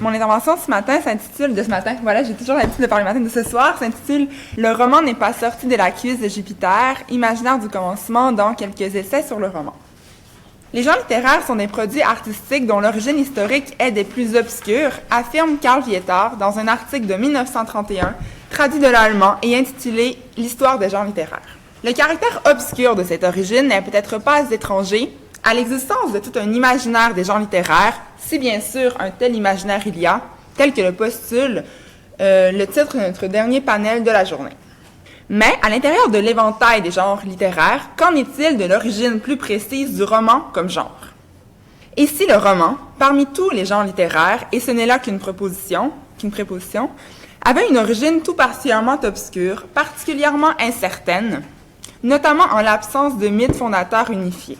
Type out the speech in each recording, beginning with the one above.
Mon intervention ce matin s'intitule, voilà, j'ai toujours l'habitude de parler le matin de ce soir, s'intitule « Le roman n'est pas sorti de la cuisse de Jupiter, imaginaire du commencement dans quelques essais sur le roman ». Les genres littéraires sont des produits artistiques dont l'origine historique est des plus obscures, affirme Karl Vietard dans un article de 1931, traduit de l'allemand et intitulé « L'histoire des genres littéraires ». Le caractère obscur de cette origine n'est peut-être pas étranger à l'existence de tout un imaginaire des genres littéraires, si bien sûr un tel imaginaire il y a, tel que le postule le titre de notre dernier panel de la journée. Mais, à l'intérieur de l'éventail des genres littéraires, qu'en est-il de l'origine plus précise du roman comme genre? Et si le roman, parmi tous les genres littéraires, et ce n'est là qu'une préposition, avait une origine tout particulièrement obscure, particulièrement incertaine, notamment en l'absence de mythe fondateur unifié?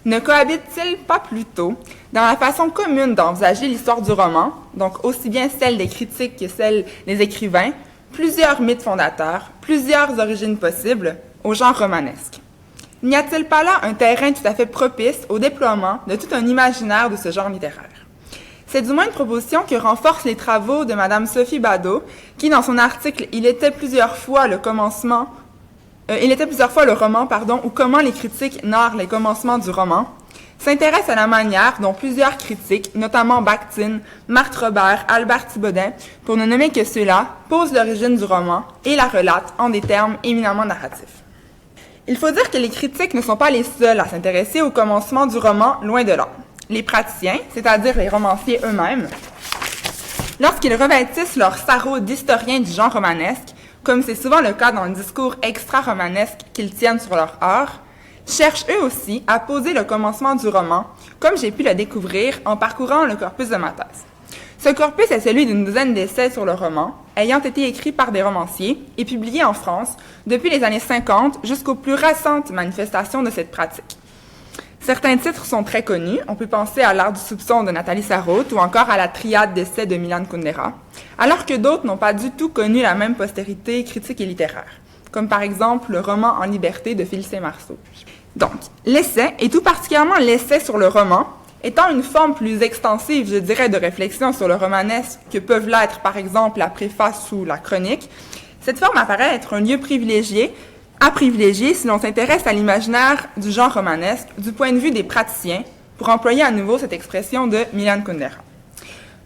Ne cohabite-t-il pas plutôt, dans la façon commune d'envisager l'histoire du roman, donc aussi bien celle des critiques que celle des écrivains, plusieurs mythes fondateurs, plusieurs origines possibles au genre romanesque? N'y a-t-il pas là un terrain tout à fait propice au déploiement de tout un imaginaire de ce genre littéraire? C'est du moins une proposition que renforcent les travaux de Mme Sophie Badaud, qui, dans son article « Il était plusieurs fois le roman, ou comment les critiques narrent les commencements du roman », s'intéresse à la manière dont plusieurs critiques, notamment Bakhtin, Marthe Robert, Albert Thibaudet, pour ne nommer que ceux-là, posent l'origine du roman et la relatent en des termes éminemment narratifs. Il faut dire que les critiques ne sont pas les seuls à s'intéresser au commencement du roman, loin de là. Les praticiens, c'est-à-dire les romanciers eux-mêmes, lorsqu'ils revêtissent leur sarrau d'historiens du genre romanesque, comme c'est souvent le cas dans le discours extra-romanesque qu'ils tiennent sur leur art, cherchent eux aussi à poser le commencement du roman, comme j'ai pu le découvrir en parcourant le corpus de ma thèse. Ce corpus est celui d'une douzaine d'essais sur le roman, ayant été écrits par des romanciers et publiés en France depuis les années 50 jusqu'aux plus récentes manifestations de cette pratique. Certains titres sont très connus, on peut penser à L'art du soupçon de Nathalie Sarraute ou encore à la triade d'essais de Milan Kundera, alors que d'autres n'ont pas du tout connu la même postérité critique et littéraire, comme par exemple le roman En liberté de Félicien Marceau. Donc, l'essai, et tout particulièrement l'essai sur le roman, étant une forme plus extensive, je dirais, de réflexion sur le romanesque que peuvent l'être par exemple la préface ou la chronique, cette forme apparaît être un lieu à privilégier si l'on s'intéresse à l'imaginaire du genre romanesque du point de vue des praticiens, pour employer à nouveau cette expression de Milan Kundera.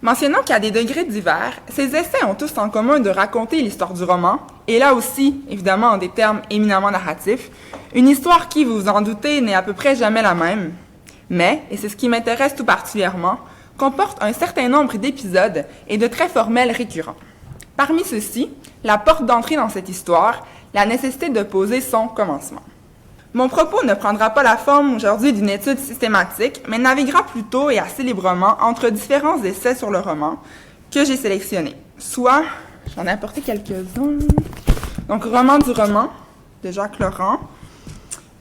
Mentionnons qu'à des degrés divers, ces essais ont tous en commun de raconter l'histoire du roman, et là aussi, évidemment en des termes éminemment narratifs, une histoire qui, vous vous en doutez, n'est à peu près jamais la même, mais, et c'est ce qui m'intéresse tout particulièrement, comporte un certain nombre d'épisodes et de traits formels récurrents. Parmi ceux-ci, la porte d'entrée dans cette histoire, la nécessité de poser son commencement. Mon propos ne prendra pas la forme aujourd'hui d'une étude systématique, mais naviguera plutôt et assez librement entre différents essais sur le roman que j'ai sélectionnés. Soit, j'en ai apporté quelques-uns. Donc, Roman du roman de Jacques Laurent,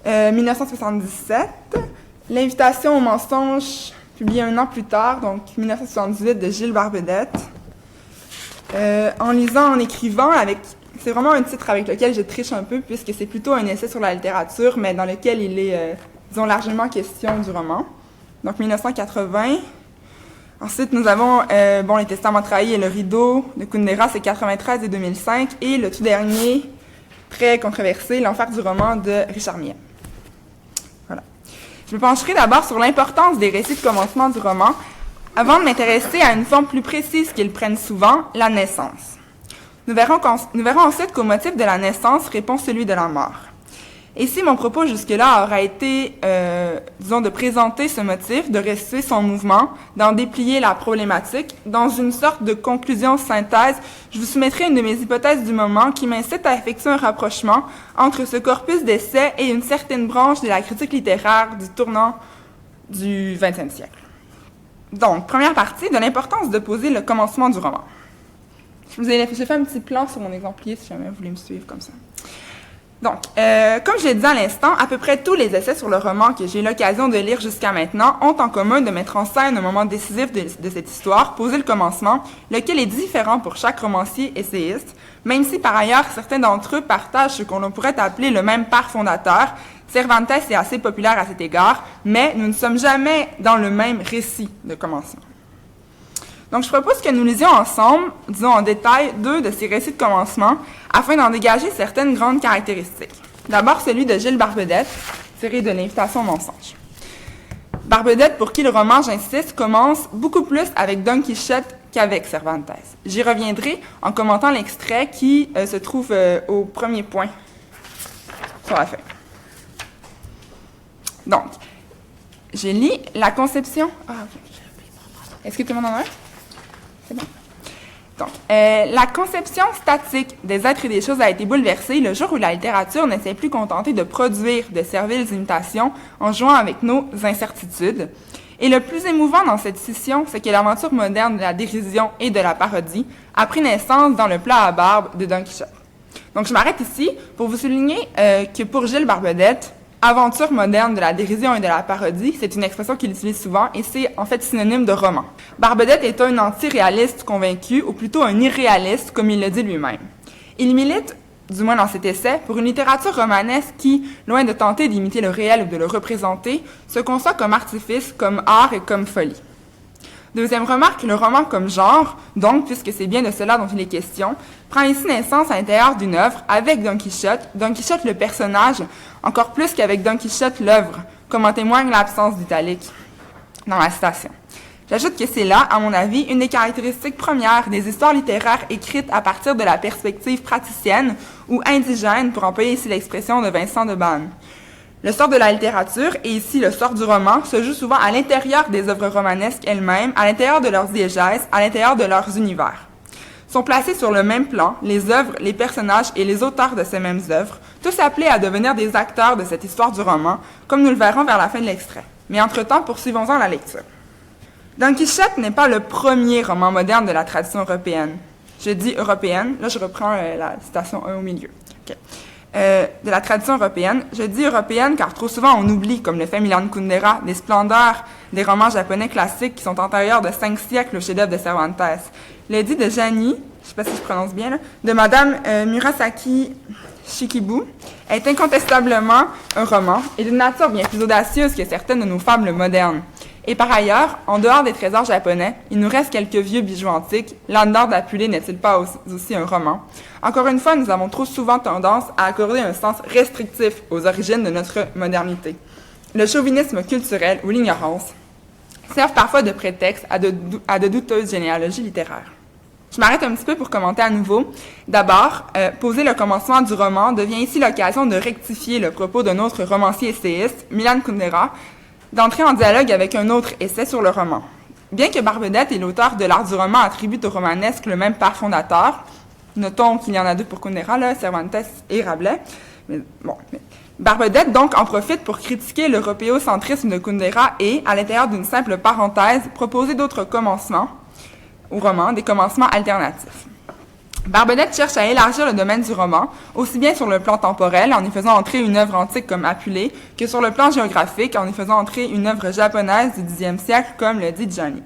1977. L'invitation au mensonge, publié un an plus tard, donc 1978, de Gilles Barbedette. En lisant, en écrivant, c'est vraiment un titre avec lequel je triche un peu, puisque c'est plutôt un essai sur la littérature, mais dans lequel il est, disons, largement question du roman. Donc, 1980. Ensuite, nous avons, Les Testaments trahis et Le rideau de Kundera, c'est 93 et 2005. Et le tout dernier, très controversé, L'enfer du roman de Richard Millet. Voilà. Je me pencherai d'abord sur l'importance des récits de commencement du roman, avant de m'intéresser à une forme plus précise qu'ils prennent souvent, la naissance. Nous verrons ensuite qu'au motif de la naissance répond celui de la mort. Et si mon propos jusque-là aura été, de présenter ce motif, de restituer son mouvement, d'en déplier la problématique, dans une sorte de conclusion-synthèse, je vous soumettrai une de mes hypothèses du moment qui m'incite à effectuer un rapprochement entre ce corpus d'essais et une certaine branche de la critique littéraire du tournant du XXe siècle. Donc, première partie, de l'importance de poser le commencement du roman. J'ai fait un petit plan sur mon exemplier, si jamais vous voulez me suivre comme ça. Donc, comme je l'ai dit à l'instant, à peu près tous les essais sur le roman que j'ai eu l'occasion de lire jusqu'à maintenant ont en commun de mettre en scène un moment décisif de cette histoire, poser le commencement, lequel est différent pour chaque romancier essayiste, même si par ailleurs certains d'entre eux partagent ce qu'on pourrait appeler le même père fondateur. Cervantes est assez populaire à cet égard, mais nous ne sommes jamais dans le même récit de commencement. Donc, je propose que nous lisions ensemble, disons en détail, 2 de ces récits de commencement, afin d'en dégager certaines grandes caractéristiques. D'abord, celui de Gilles Barbedette, tiré de l'Invitation au mensonge. Barbedette, pour qui le roman, j'insiste, commence beaucoup plus avec Don Quichotte qu'avec Cervantes. J'y reviendrai en commentant l'extrait qui se trouve au premier point sur la feuille. Donc, je lis la conception. Ah, ok. Est-ce que tout le monde en a un? C'est bon. Donc, la conception statique des êtres et des choses a été bouleversée le jour où la littérature ne s'est plus contentée de produire de serviles imitations en jouant avec nos incertitudes. Et le plus émouvant dans cette scission, c'est que l'aventure moderne de la dérision et de la parodie a pris naissance dans le plat à barbe de Don Quichotte. Donc, je m'arrête ici pour vous souligner que pour Gilles Barbedette, aventure moderne de la dérision et de la parodie, c'est une expression qu'il utilise souvent et c'est en fait synonyme de roman. Barbedette est un anti-réaliste convaincu, ou plutôt un irréaliste, comme il le dit lui-même. Il milite, du moins dans cet essai, pour une littérature romanesque qui, loin de tenter d'imiter le réel ou de le représenter, se conçoit comme artifice, comme art et comme folie. Deuxième remarque, le roman comme genre, donc, puisque c'est bien de cela dont il est question, prend ici naissance à l'intérieur d'une œuvre avec Don Quichotte le personnage, encore plus qu'avec Don Quichotte l'œuvre, comme en témoigne l'absence d'italique dans la citation. J'ajoute que c'est là, à mon avis, une des caractéristiques premières des histoires littéraires écrites à partir de la perspective praticienne ou indigène, pour employer ici l'expression de Vincent de Banne. Le sort de la littérature, et ici le sort du roman, se joue souvent à l'intérieur des œuvres romanesques elles-mêmes, à l'intérieur de leurs diégèses, à l'intérieur de leurs univers. Sont placés sur le même plan les œuvres, les personnages et les auteurs de ces mêmes œuvres, tous appelés à devenir des acteurs de cette histoire du roman, comme nous le verrons vers la fin de l'extrait. Mais entre-temps, poursuivons-en la lecture. Don Quichotte n'est pas le premier roman moderne de la tradition européenne. Je dis européenne, là je reprends la citation 1 au milieu. Okay. De la tradition européenne. Je dis européenne car trop souvent on oublie, comme le fait Milan Kundera, les splendeurs des romans japonais classiques qui sont antérieurs de 5 siècles au chef-d'œuvre de Cervantes. L'édit de Jani, je ne sais pas si je prononce bien, là, de Madame Murasaki Shikibu, est incontestablement un roman et d'une nature bien plus audacieuse que certaines de nos fables modernes. Et par ailleurs, en dehors des trésors japonais, il nous reste quelques vieux bijoux antiques. L'Andor d'Apulée n'est-il pas aussi un roman? Encore une fois, nous avons trop souvent tendance à accorder un sens restrictif aux origines de notre modernité. Le chauvinisme culturel ou l'ignorance servent parfois de prétexte à de douteuses généalogies littéraires. Je m'arrête un petit peu pour commenter à nouveau. D'abord, poser le commencement du roman devient ici l'occasion de rectifier le propos d'un autre romancier essayiste, Milan Kundera, d'entrer en dialogue avec un autre essai sur le roman. Bien que Barbedette et l'auteur de l'art du roman attribuent au romanesque le même père fondateur, notons qu'il y en a 2 pour Kundera, là, Cervantes et Rabelais, Barbedette donc en profite pour critiquer l'européocentrisme de Kundera et, à l'intérieur d'une simple parenthèse, proposer d'autres commencements au roman, des commencements alternatifs. Barbedette cherche à élargir le domaine du roman, aussi bien sur le plan temporel, en y faisant entrer une œuvre antique comme Apulée, que sur le plan géographique, en y faisant entrer une œuvre japonaise du Xe siècle, comme le dit Gianni.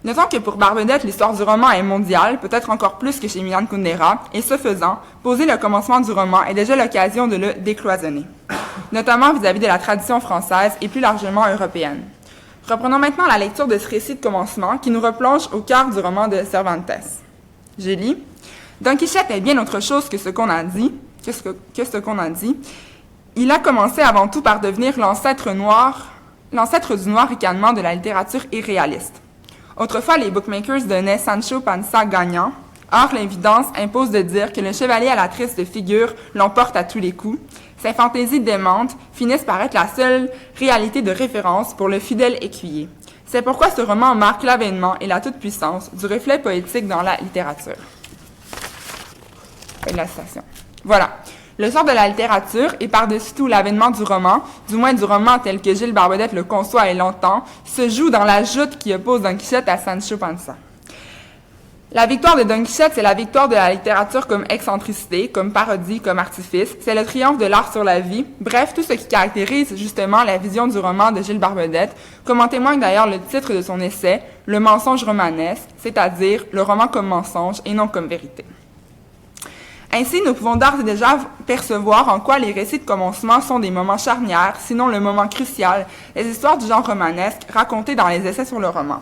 Notons que pour Barbedette, l'histoire du roman est mondiale, peut-être encore plus que chez Milan Kundera, et ce faisant, poser le commencement du roman est déjà l'occasion de le décloisonner, notamment vis-à-vis de la tradition française et plus largement européenne. Reprenons maintenant la lecture de ce récit de commencement qui nous replonge au cœur du roman de Cervantes. Je lis. Don Quichotte est bien autre chose que ce qu'on a dit. Il a commencé avant tout par devenir l'ancêtre du noir ricanement de la littérature irréaliste. Autrefois, les bookmakers donnaient Sancho Panza gagnant. Or, l'évidence impose de dire que le chevalier à la triste figure l'emporte à tous les coups. Ces fantaisies démentes finissent par être la seule réalité de référence pour le fidèle écuyer. C'est pourquoi ce roman marque l'avènement et la toute-puissance du reflet poétique dans la littérature. Fin de la citation. Voilà. Le sort de la littérature et par-dessus tout l'avènement du roman, du moins du roman tel que Gilles Barbedette le conçoit et l'entend, se joue dans la joute qui oppose Don Quichotte à Sancho Panza. La victoire de Don Quichotte, c'est la victoire de la littérature comme excentricité, comme parodie, comme artifice. C'est le triomphe de l'art sur la vie. Bref, tout ce qui caractérise justement la vision du roman de Gilles Barbedette, comme en témoigne d'ailleurs le titre de son essai, Le mensonge romanesque, c'est-à-dire le roman comme mensonge et non comme vérité. Ainsi, nous pouvons d'ores et déjà percevoir en quoi les récits de commencement sont des moments charnières, sinon le moment crucial, des histoires du genre romanesque racontées dans les essais sur le roman.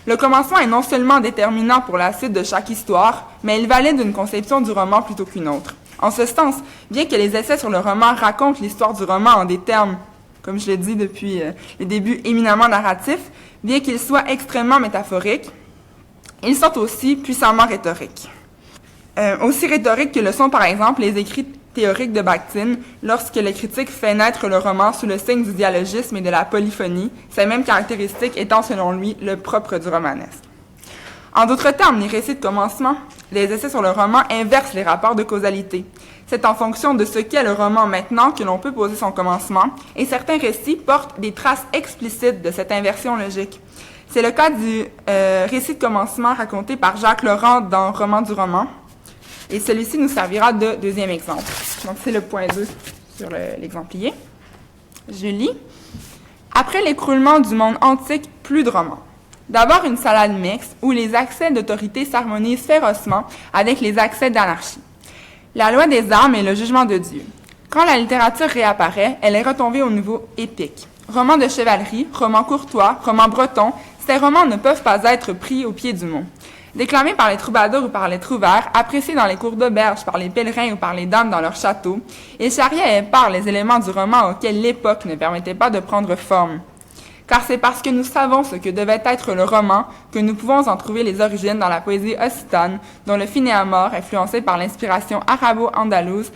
Le commencement est non seulement déterminant pour la suite de chaque histoire, mais il valide une conception du roman plutôt qu'une autre. En ce sens, bien que les essais sur le roman racontent l'histoire du roman en des termes, comme je l'ai dit depuis les débuts, éminemment narratifs, bien qu'ils soient extrêmement métaphoriques, ils sont aussi puissamment rhétoriques. Aussi rhétoriques que le sont par exemple les écrits théoriques de Bakhtin, lorsque le critique fait naître le roman sous le signe du dialogisme et de la polyphonie, ces mêmes caractéristiques étant selon lui le propre du romanesque. En d'autres termes, les récits de commencement, les essais sur le roman inversent les rapports de causalité. C'est en fonction de ce qu'est le roman maintenant que l'on peut poser son commencement, et certains récits portent des traces explicites de cette inversion logique. C'est le cas du récit de commencement raconté par Jacques Laurent dans Roman du roman, et celui-ci nous servira de deuxième exemple. Donc c'est le point 2 sur l'exemplier. Je lis. Après l'écroulement du monde antique, plus de romans. D'abord une salade mixte où les accès d'autorité s'harmonisent férocement avec les accès d'anarchie. La loi des armes et le jugement de Dieu. Quand la littérature réapparaît, elle est retombée au niveau épique. Romans de chevalerie, romans courtois, romans bretons, ces romans ne peuvent pas être pris au pied du mot. Déclamés par les troubadours ou par les trouvères, appréciés dans les cours d'auberge par les pèlerins ou par les dames dans leurs châteaux, ils charriaient par les éléments du roman auxquels l'époque ne permettait pas de prendre forme. Car c'est parce que nous savons ce que devait être le roman que nous pouvons en trouver les origines dans la poésie occitane, dont le Finéamore, influencé par l'inspiration arabo-andalouse,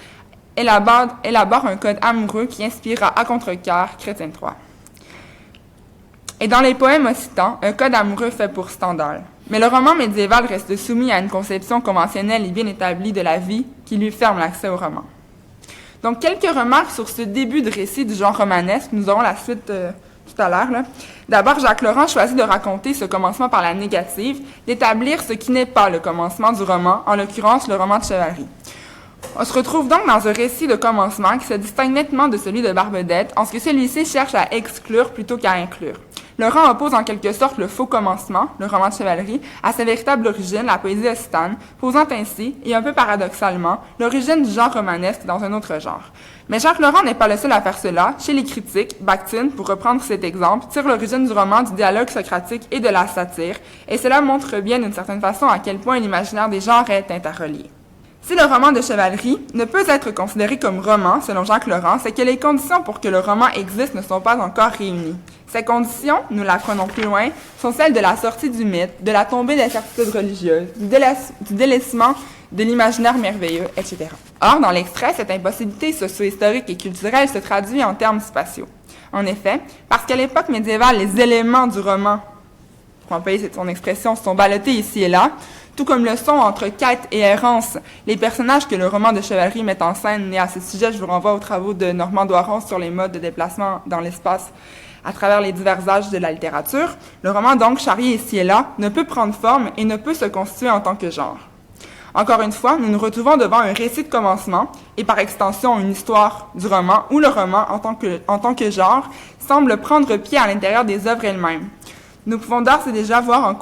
élabore un code amoureux qui inspirera à contre-cœur Chrétien III. Et dans les poèmes occitans, un code amoureux fait pour Stendhal. Mais le roman médiéval reste soumis à une conception conventionnelle et bien établie de la vie qui lui ferme l'accès au roman. Donc, quelques remarques sur ce début de récit du genre romanesque. Nous aurons la suite tout à l'heure. D'abord, Jacques Laurent choisit de raconter ce commencement par la négative, d'établir ce qui n'est pas le commencement du roman, en l'occurrence le roman de chevalerie. On se retrouve donc dans un récit de commencement qui se distingue nettement de celui de Barbedette, en ce que celui-ci cherche à exclure plutôt qu'à inclure. Laurent oppose en quelque sorte le faux commencement, le roman de chevalerie, à sa véritable origine, la poésie occitane, posant ainsi, et un peu paradoxalement, l'origine du genre romanesque dans un autre genre. Mais Jacques Laurent n'est pas le seul à faire cela. Chez les critiques, Bakhtin, pour reprendre cet exemple, tire l'origine du roman du dialogue socratique et de la satire, et cela montre bien d'une certaine façon à quel point l'imaginaire des genres est interrelié. Si le roman de chevalerie ne peut être considéré comme roman, selon Jacques Laurent, c'est que les conditions pour que le roman existe ne sont pas encore réunies. Ces conditions, nous l'apprenons plus loin, sont celles de la sortie du mythe, de la tombée des certitudes religieuses, du délaissement de l'imaginaire merveilleux, etc. Or, dans l'extrait, cette impossibilité socio-historique et culturelle se traduit en termes spatiaux. En effet, parce qu'à l'époque médiévale, les éléments du roman, pour employer son expression, sont ballottés ici et là, tout comme le sont entre quête et errance les personnages que le roman de chevalerie met en scène. Et à ce sujet, je vous renvoie aux travaux de Normand Doiron sur les modes de déplacement dans l'espace à travers les divers âges de la littérature. Le roman, donc, charrié ici et là, ne peut prendre forme et ne peut se constituer en tant que genre. Encore une fois, nous nous retrouvons devant un récit de commencement, et par extension une histoire du roman, où le roman, en tant que genre, semble prendre pied à l'intérieur des œuvres elles-mêmes. Nous pouvons d'ores et déjà voir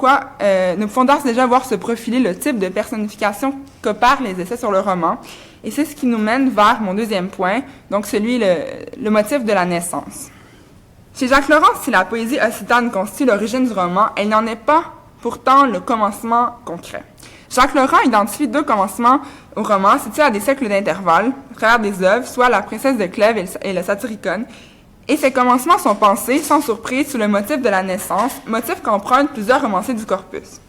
se profiler le type de personnification qu'opèrent les essais sur le roman, et c'est ce qui nous mène vers mon deuxième point, donc le motif de la naissance. Chez Jacques Laurent, si la poésie occitane constitue l'origine du roman, elle n'en est pas pourtant le commencement concret. Jacques Laurent identifie deux commencements au roman situés à des siècles d'intervalle, à travers des œuvres, soit La Princesse de Clèves et le Satyricon, et ces commencements sont pensés, sans surprise, sous le motif de la naissance, motif qu'empruntent plusieurs romanciers du corpus.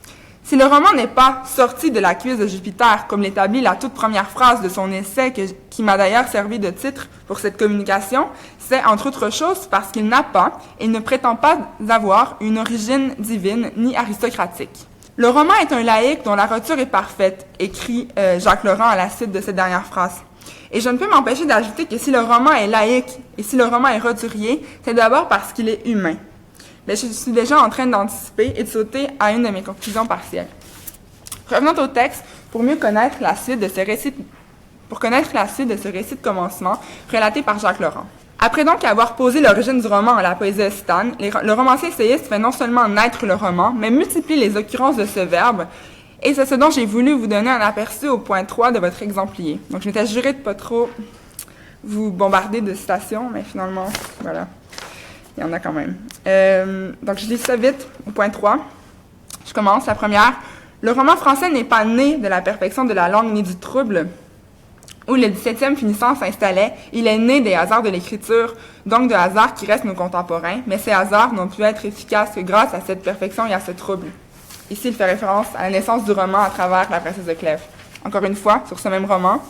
Si le roman n'est pas sorti de la cuisse de Jupiter, comme l'établit la toute première phrase de son essai, qui m'a d'ailleurs servi de titre pour cette communication, c'est, entre autres choses, parce qu'il n'a pas, et ne prétend pas avoir, une origine divine ni aristocratique. Le roman est un laïque dont la roture est parfaite, écrit Jacques Laurent à la suite de cette dernière phrase. Et je ne peux m'empêcher d'ajouter que si le roman est laïque et si le roman est roturier, c'est d'abord parce qu'il est humain. Mais je suis déjà en train d'anticiper et de sauter à une de mes conclusions partielles. Revenons au texte pour mieux connaître la suite de ce récit de commencement relaté par Jacques Laurent. Après donc avoir posé l'origine du roman à la poésie occitane, le romancier essayiste fait non seulement naître le roman, mais multiplie les occurrences de ce verbe, et c'est ce dont j'ai voulu vous donner un aperçu au point 3 de votre exemplier. Donc je m'étais juré de pas trop vous bombarder de citations, mais finalement, voilà, il y en a quand même. Donc je lis ça vite, au point 3. Je commence. La première. Le roman français n'est pas né de la perfection de la langue ni du trouble où le 17e finissant s'installait. Il est né des hasards de l'écriture, donc de hasards qui restent nos contemporains, mais ces hasards n'ont pu être efficaces que grâce à cette perfection et à ce trouble. Ici, il fait référence à la naissance du roman à travers La princesse de Clèves. Encore une fois, sur ce même roman,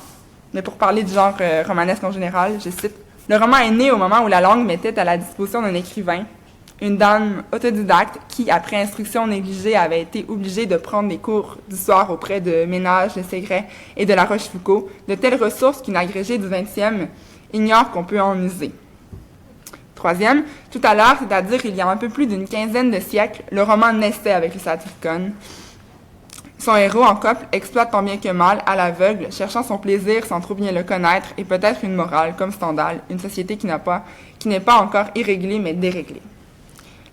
mais pour parler du genre romanesque en général, je cite « Le roman est né au moment où la langue mettait à la disposition d'un écrivain une dame autodidacte qui, après instruction négligée, avait été obligée de prendre des cours d'histoire auprès de Ménage, de Ségret et de La Rochefoucauld, de telles ressources qu'une agrégée du 20e ignore qu'on peut en user. » Troisième, tout à l'heure, c'est-à-dire il y a un peu plus d'une quinzaine de siècles, le roman naissait avec le Satyricon. Son héros en couple exploite tant bien que mal, à l'aveugle, cherchant son plaisir sans trop bien le connaître et peut-être une morale, comme Stendhal, une société qui n'est pas encore irréglée mais déréglée.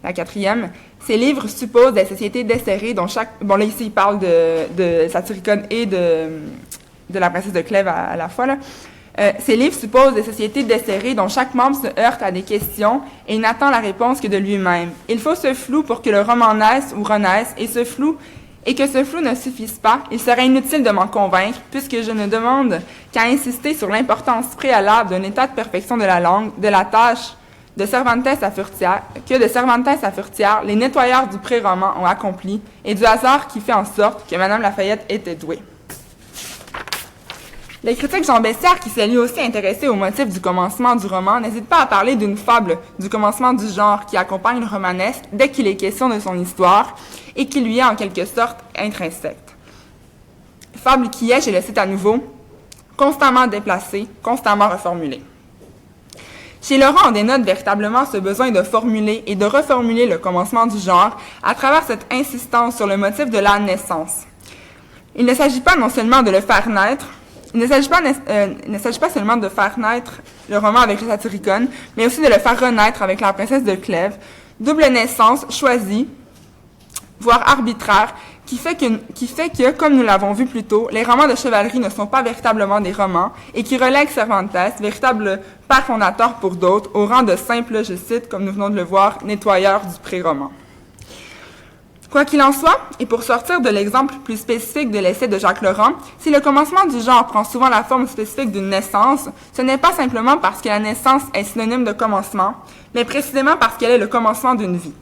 La quatrième, ces livres supposent des sociétés desserrées dont chaque... Bon, là, ici, il parle de Satyricon et de la princesse de Clèves à la fois, là. Ces livres supposent des sociétés desserrées dont chaque membre se heurte à des questions et n'attend la réponse que de lui-même. Il faut ce flou pour que le roman naisse ou renaisse, et que ce flou ne suffise pas, il serait inutile de m'en convaincre, puisque je ne demande qu'à insister sur l'importance préalable d'un état de perfection de la langue, de la tâche de Cervantes à Furetière, les nettoyeurs du pré-roman ont accompli, et du hasard qui fait en sorte que Madame Lafayette était douée. Le critique Jean Bessières, qui s'est lui aussi intéressé au motif du commencement du roman, n'hésite pas à parler d'une fable du commencement du genre qui accompagne le romanesque dès qu'il est question de son histoire et qui lui est en quelque sorte intrinsèque. Fable qui est, je le cite à nouveau, constamment déplacée, constamment reformulée. Chez Laurent, on dénote véritablement ce besoin de formuler et de reformuler le commencement du genre à travers cette insistance sur le motif de la naissance. Il ne s'agit pas seulement de faire naître le roman avec le Satyricon, mais aussi de le faire renaître avec la princesse de Clèves, double naissance choisie, voire arbitraire, qui fait que, comme nous l'avons vu plus tôt, les romans de chevalerie ne sont pas véritablement des romans et qui relèguent Cervantes, véritable père fondateur pour d'autres, au rang de simple, je cite, comme nous venons de le voir, nettoyeur du pré-roman. Quoi qu'il en soit, et pour sortir de l'exemple plus spécifique de l'essai de Jacques Laurent, si le commencement du genre prend souvent la forme spécifique d'une naissance, ce n'est pas simplement parce que la naissance est synonyme de commencement, mais précisément parce qu'elle est le commencement d'une vie.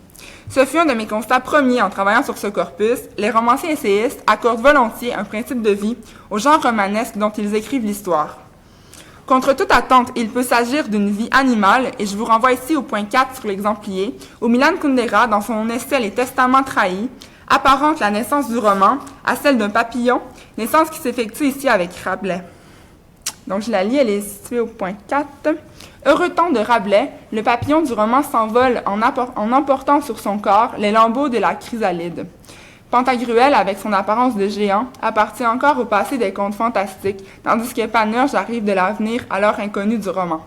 Ce fut un de mes constats premiers en travaillant sur ce corpus. Les romanciers essayistes accordent volontiers un principe de vie au genre romanesque dont ils écrivent l'histoire. Contre toute attente, il peut s'agir d'une vie animale, et je vous renvoie ici au point 4 sur l'exemplier, où Milan Kundera, dans son essai « Les testaments trahis », apparente la naissance du roman à celle d'un papillon, naissance qui s'effectue ici avec Rabelais. Donc je la lis, elle est située au point 4. Heureux temps de Rabelais, le papillon du roman s'envole en emportant sur son corps les lambeaux de la chrysalide. Pantagruel, avec son apparence de géant, appartient encore au passé des contes fantastiques, tandis que Panurge arrive de l'avenir alors inconnu du roman.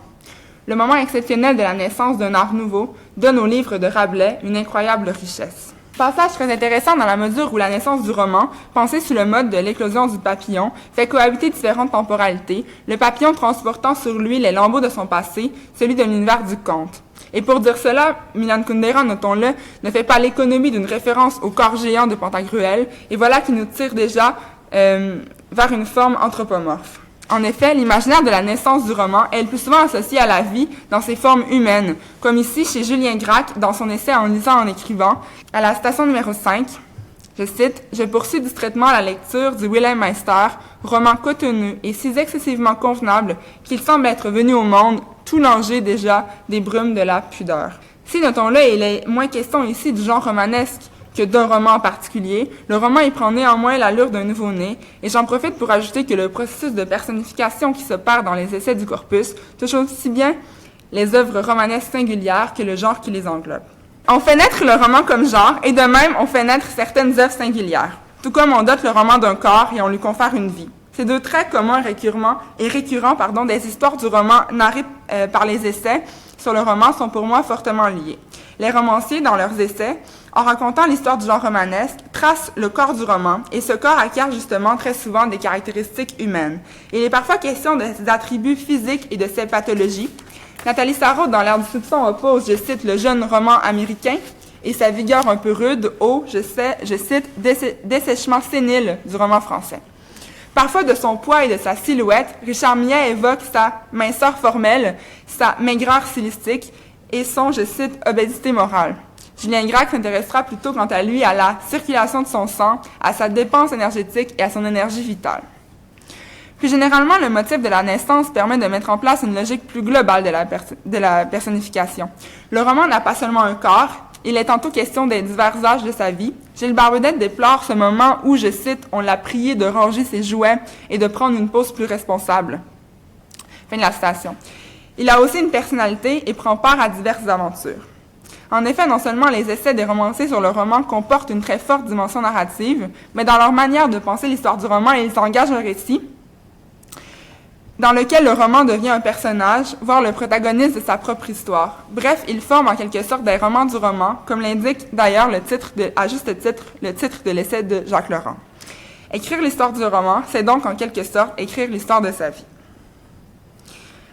Le moment exceptionnel de la naissance d'un art nouveau donne au livre de Rabelais une incroyable richesse. Passage très intéressant dans la mesure où la naissance du roman, pensée sous le mode de l'éclosion du papillon, fait cohabiter différentes temporalités, le papillon transportant sur lui les lambeaux de son passé, celui de l'univers du conte. Et pour dire cela, Milan Kundera, notons-le, ne fait pas l'économie d'une référence au corps géant de Pantagruel, et voilà qui nous tire déjà vers une forme anthropomorphe. En effet, l'imaginaire de la naissance du roman est le plus souvent associé à la vie dans ses formes humaines, comme ici chez Julien Gracq dans son essai En lisant en écrivant, à la citation numéro 5, je cite, « Je poursuis distraitement la lecture du Wilhelm Meister, roman cotonneux et si excessivement convenable qu'il semble être venu au monde tout l'enjeu déjà des brumes de la pudeur. » Si, notons-le, il est moins question ici du genre romanesque que d'un roman en particulier, le roman y prend néanmoins l'allure d'un nouveau-né, et j'en profite pour ajouter que le processus de personnification qui s'opère dans les essais du corpus touche aussi bien les œuvres romanesques singulières que le genre qui les englobe. On fait naître le roman comme genre, et de même, on fait naître certaines œuvres singulières, tout comme on dote le roman d'un corps et on lui confère une vie. Ces deux traits communs récurrents des histoires du roman narrées par les essais sur le roman sont pour moi fortement liés. Les romanciers, dans leurs essais, en racontant l'histoire du genre romanesque, tracent le corps du roman, et ce corps acquiert justement très souvent des caractéristiques humaines. Il est parfois question de ses attributs physiques et de ses pathologies. Nathalie Sarraute, dans L'Air du soupçon, oppose, je cite, le jeune roman américain et sa vigueur un peu rude au, je cite, dessèchement sénile du roman français. Parfois, de son poids et de sa silhouette, Richard Millet évoque sa minceur formelle, sa maigreur stylistique et son, je cite, obésité morale. Julien Gracq s'intéressera plutôt quant à lui à la circulation de son sang, à sa dépense énergétique et à son énergie vitale. Plus généralement, le motif de la naissance permet de mettre en place une logique plus globale de la personnification. Le roman n'a pas seulement un corps, il est tantôt question des divers âges de sa vie. Gilles Barbedette déplore ce moment où, je cite, on l'a prié de ranger ses jouets et de prendre une pause plus responsable. Fin de la citation. Il a aussi une personnalité et prend part à diverses aventures. En effet, non seulement les essais des romanciers sur le roman comportent une très forte dimension narrative, mais dans leur manière de penser l'histoire du roman, ils engagent un récit dans lequel le roman devient un personnage, voire le protagoniste de sa propre histoire. Bref, ils forment en quelque sorte des romans du roman, comme l'indique d'ailleurs à juste titre, le titre de l'essai de Jacques Laurent. Écrire l'histoire du roman, c'est donc en quelque sorte écrire l'histoire de sa vie.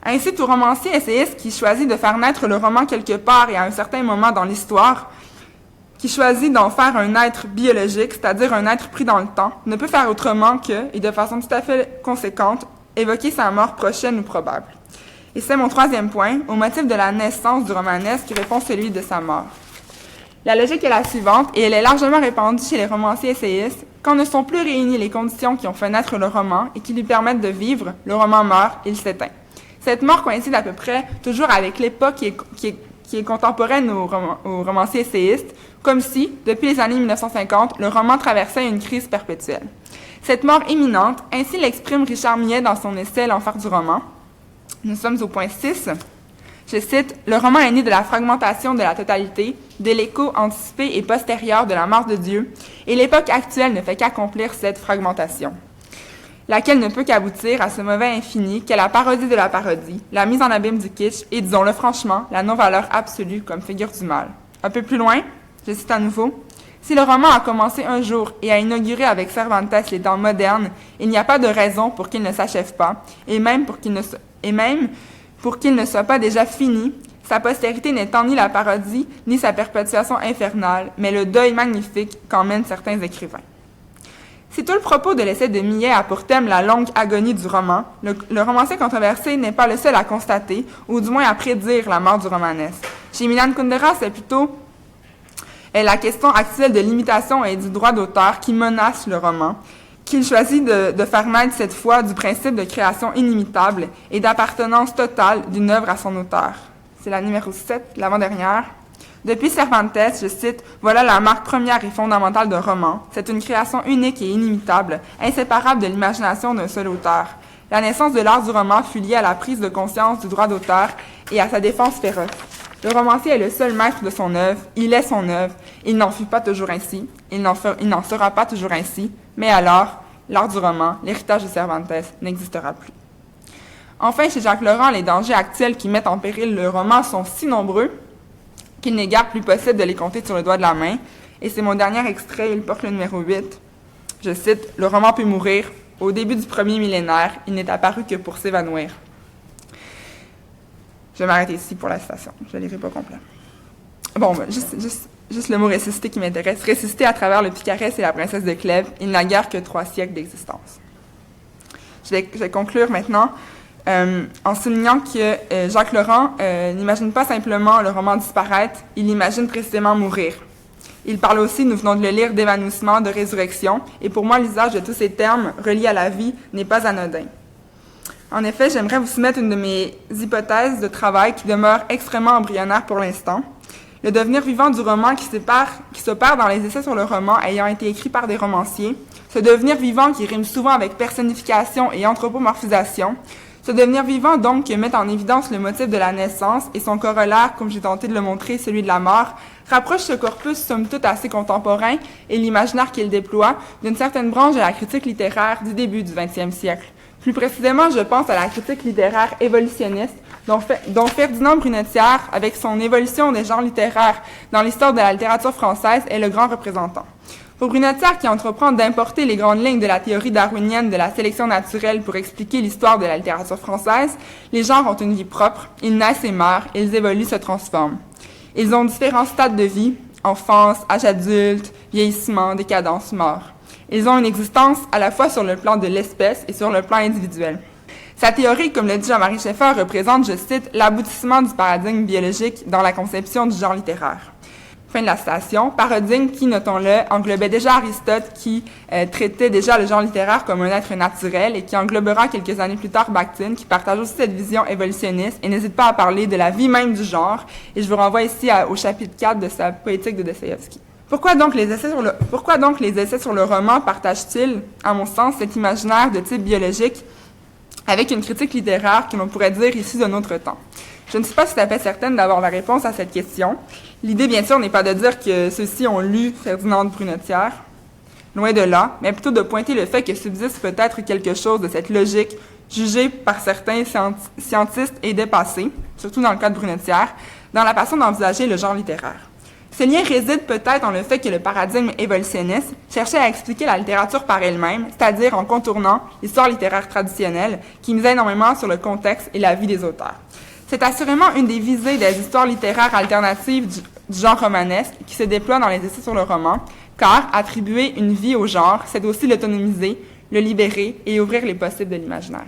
Ainsi, tout romancier essayiste qui choisit de faire naître le roman quelque part et à un certain moment dans l'histoire, qui choisit d'en faire un être biologique, c'est-à-dire un être pris dans le temps, ne peut faire autrement que, et de façon tout à fait conséquente, évoquer sa mort prochaine ou probable. Et c'est mon troisième point, au motif de la naissance du romanesque qui répond celui de sa mort. La logique est la suivante, et elle est largement répandue chez les romanciers essayistes. Quand ne sont plus réunies les conditions qui ont fait naître le roman et qui lui permettent de vivre, le roman meurt, il s'éteint. Cette mort coïncide à peu près toujours avec l'époque qui est contemporaine aux romanciers essayistes, comme si, depuis les années 1950, le roman traversait une crise perpétuelle. Cette mort imminente, ainsi l'exprime Richard Millet dans son essai L'enfer du roman. Nous sommes au point 6. Je cite, « Le roman est né de la fragmentation de la totalité, de l'écho anticipé et postérieur de la mort de Dieu, et l'époque actuelle ne fait qu'accomplir cette fragmentation, laquelle ne peut qu'aboutir à ce mauvais infini qu'est la parodie de la parodie, la mise en abîme du kitsch et, disons-le franchement, la non-valeur absolue comme figure du mal. » Un peu plus loin, je cite à nouveau, « Si le roman a commencé un jour et a inauguré avec Cervantes les temps modernes, il n'y a pas de raison pour qu'il ne s'achève pas, et même pour qu'il ne soit pas déjà fini, sa postérité n'étant ni la parodie, ni sa perpétuation infernale, mais le deuil magnifique qu'en mènent certains écrivains. » Si tout le propos de l'essai de Millet a pour thème la longue agonie du roman, le romancier controversé n'est pas le seul à constater, ou du moins à prédire la mort du romanesque. Chez Milan Kundera, c'est plutôt la question actuelle de l'imitation et du droit d'auteur qui menace le roman, qu'il choisit de faire naître cette fois du principe de création inimitable et d'appartenance totale d'une œuvre à son auteur. C'est la numéro 7, l'avant-dernière. Depuis Cervantes, je cite, « Voilà la marque première et fondamentale d'un roman. C'est une création unique et inimitable, inséparable de l'imagination d'un seul auteur. La naissance de l'art du roman fut liée à la prise de conscience du droit d'auteur et à sa défense féroce. Le romancier est le seul maître de son œuvre, il est son œuvre, il n'en fut pas toujours ainsi, il n'en sera pas toujours ainsi, mais alors, l'art du roman, l'héritage de Cervantes, n'existera plus. » Enfin, chez Jacques Laurent, les dangers actuels qui mettent en péril le roman sont si nombreux qu'il n'est guère plus possible de les compter sur le doigt de la main. Et c'est mon dernier extrait, il porte le numéro 8. Je cite, « Le roman peut mourir. Au début du premier millénaire, il n'est apparu que pour s'évanouir. » Je vais m'arrêter ici pour la citation. Je ne lirai pas complet. Bon, juste le mot « ressusciter » qui m'intéresse. Ressusciter à travers le Picaresque et la princesse de Clèves, il n'a guère que 3 siècles d'existence. Je vais conclure maintenant en soulignant que Jacques Laurent n'imagine pas simplement le roman disparaître, il imagine précisément mourir. Il parle aussi, nous venons de le lire, d'évanouissement, de résurrection, et pour moi, l'usage de tous ces termes reliés à la vie n'est pas anodin. En effet, j'aimerais vous soumettre une de mes hypothèses de travail qui demeure extrêmement embryonnaire pour l'instant. Le devenir vivant du roman qui s'opère dans les essais sur le roman ayant été écrits par des romanciers, ce devenir vivant qui rime souvent avec personnification et anthropomorphisation, ce devenir vivant, donc, qui met en évidence le motif de la naissance et son corollaire, comme j'ai tenté de le montrer, celui de la mort, rapproche ce corpus, somme toute, assez contemporain et l'imaginaire qu'il déploie d'une certaine branche de la critique littéraire du début du 20e siècle. Plus précisément, je pense à la critique littéraire évolutionniste, dont Ferdinand Brunetière, avec son évolution des genres littéraires dans l'histoire de la littérature française, est le grand représentant. Pour Brunetière, qui entreprend d'importer les grandes lignes de la théorie darwinienne de la sélection naturelle pour expliquer l'histoire de la littérature française, les genres ont une vie propre, ils naissent et meurent, ils évoluent, se transforment. Ils ont différents stades de vie, enfance, âge adulte, vieillissement, décadence, mort. Ils ont une existence à la fois sur le plan de l'espèce et sur le plan individuel. Sa théorie, comme le dit Jean-Marie Schaeffer, représente, je cite, l'aboutissement du paradigme biologique dans la conception du genre littéraire. Fin de la citation. Paradigme qui, notons-le, englobait déjà Aristote qui traitait déjà le genre littéraire comme un être naturel et qui englobera quelques années plus tard Bakhtin qui partage aussi cette vision évolutionniste et n'hésite pas à parler de la vie même du genre. Et je vous renvoie ici au chapitre 4 de sa poétique de Dostoïevski. Pourquoi donc les essais sur le roman partagent-ils, à mon sens, cet imaginaire de type biologique avec une critique littéraire que l'on pourrait dire ici de notre temps? Je ne suis pas tout à fait certaine d'avoir la réponse à cette question. L'idée, bien sûr, n'est pas de dire que ceux-ci ont lu Ferdinand de Brunetière, loin de là, mais plutôt de pointer le fait que subsiste peut-être quelque chose de cette logique jugée par certains scientistes et dépassée, surtout dans le cas de Brunetière, dans la façon d'envisager le genre littéraire. Ce lien réside peut-être dans le fait que le paradigme évolutionniste cherchait à expliquer la littérature par elle-même, c'est-à-dire en contournant l'histoire littéraire traditionnelle qui misait énormément sur le contexte et la vie des auteurs. C'est assurément une des visées des histoires littéraires alternatives du genre romanesque qui se déploie dans les essais sur le roman, car attribuer une vie au genre, c'est aussi l'autonomiser, le libérer et ouvrir les possibles de l'imaginaire.